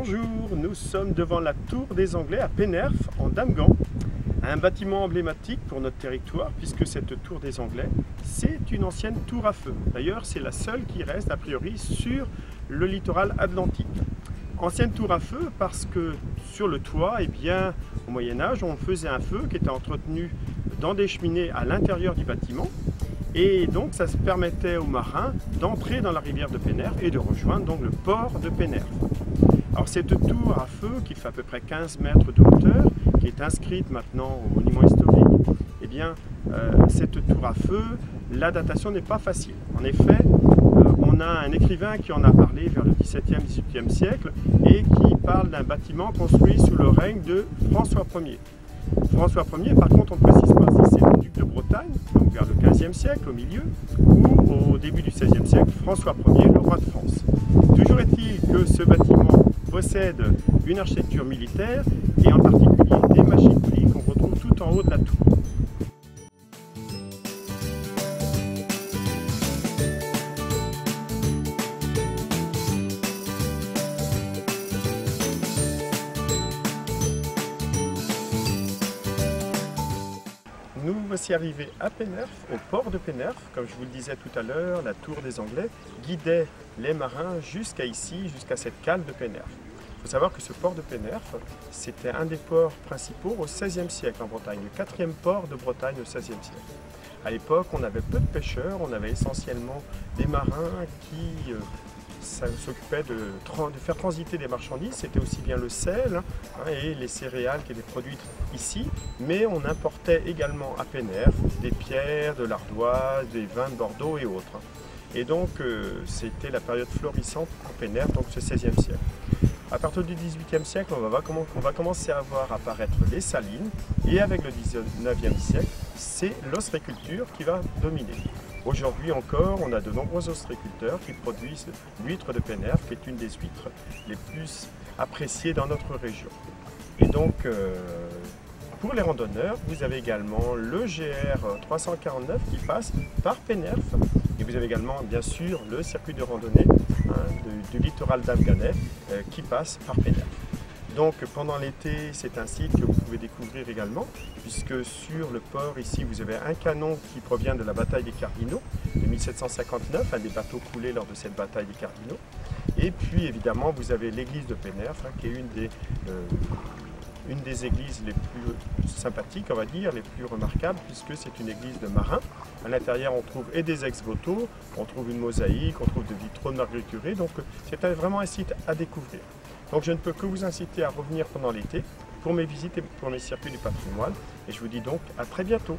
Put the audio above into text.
Bonjour, nous sommes devant la Tour des Anglais à Pennerf, en Damgand. Un bâtiment emblématique pour notre territoire, puisque cette Tour des Anglais, c'est une ancienne tour à feu. D'ailleurs, c'est la seule qui reste, a priori, sur le littoral atlantique. Ancienne tour à feu parce que sur le toit, eh bien, au Moyen-Âge, on faisait un feu qui était entretenu dans des cheminées à l'intérieur du bâtiment. Et donc, ça se permettait aux marins d'entrer dans la rivière de Pennerf et de rejoindre donc le port de Pennerf. Alors cette tour à feu qui fait à peu près 15 mètres de hauteur, qui est inscrite maintenant au monument historique, eh bien cette tour à feu, la datation n'est pas facile. En effet, on a un écrivain qui en a parlé vers le XVIIe, XVIIIe siècle et qui parle d'un bâtiment construit sous le règne de François Ier. François Ier, par contre, on ne précise pas si c'est le duc de Bretagne, donc vers le XVe siècle, au milieu, ou au début du XVIe siècle, François Ier, le roi de France. Toujours est-il que ce bâtiment possède une architecture militaire et en particulier des mâchicoulis qu'on retrouve tout en haut de la tour. Nous voici arrivés à Pennerf, au port de Pennerf. Comme je vous le disais tout à l'heure, la tour des Anglais guidait les marins jusqu'à ici, jusqu'à cette cale de Pennerf. Il faut savoir que ce port de Pennerf, c'était un des ports principaux au XVIe siècle en Bretagne, le quatrième port de Bretagne au XVIe siècle. À l'époque, on avait peu de pêcheurs, on avait essentiellement des marins qui s'occupaient de faire transiter des marchandises. C'était aussi bien le sel et les céréales qui étaient produites ici, mais on importait également à Pennerf des pierres, de l'ardoise, des vins de Bordeaux et autres. Et donc c'était la période florissante pour Pennerf, donc ce XVIe siècle. À partir du XVIIIe siècle, on va commencer à voir apparaître les salines, et avec le XIXe siècle, c'est l'ostréiculture qui va dominer. Aujourd'hui encore, on a de nombreux ostréiculteurs qui produisent l'huître de Pennerf, qui est une des huîtres les plus appréciées dans notre région. Et donc, pour les randonneurs, vous avez également le GR 349 qui passe par Pennerf. Et vous avez également, bien sûr, le circuit de randonnée du littoral damgannais qui passe par Pennerf. Donc pendant l'été, c'est un site que vous pouvez découvrir également, puisque sur le port ici, vous avez un canon qui provient de la bataille des Cardinaux de 1759, un des bateaux coulés lors de cette bataille des Cardinaux. Et puis évidemment, vous avez l'église de Pennerf, qui est une des églises les plus sympathiques, on va dire, les plus remarquables, puisque c'est une église de marins. À l'intérieur, on trouve et des ex-voto, on trouve une mosaïque, on trouve des vitraux de Marguerite Curé, donc c'est vraiment un site à découvrir. Donc je ne peux que vous inciter à revenir pendant l'été pour mes visites et pour mes circuits du patrimoine, et je vous dis donc à très bientôt.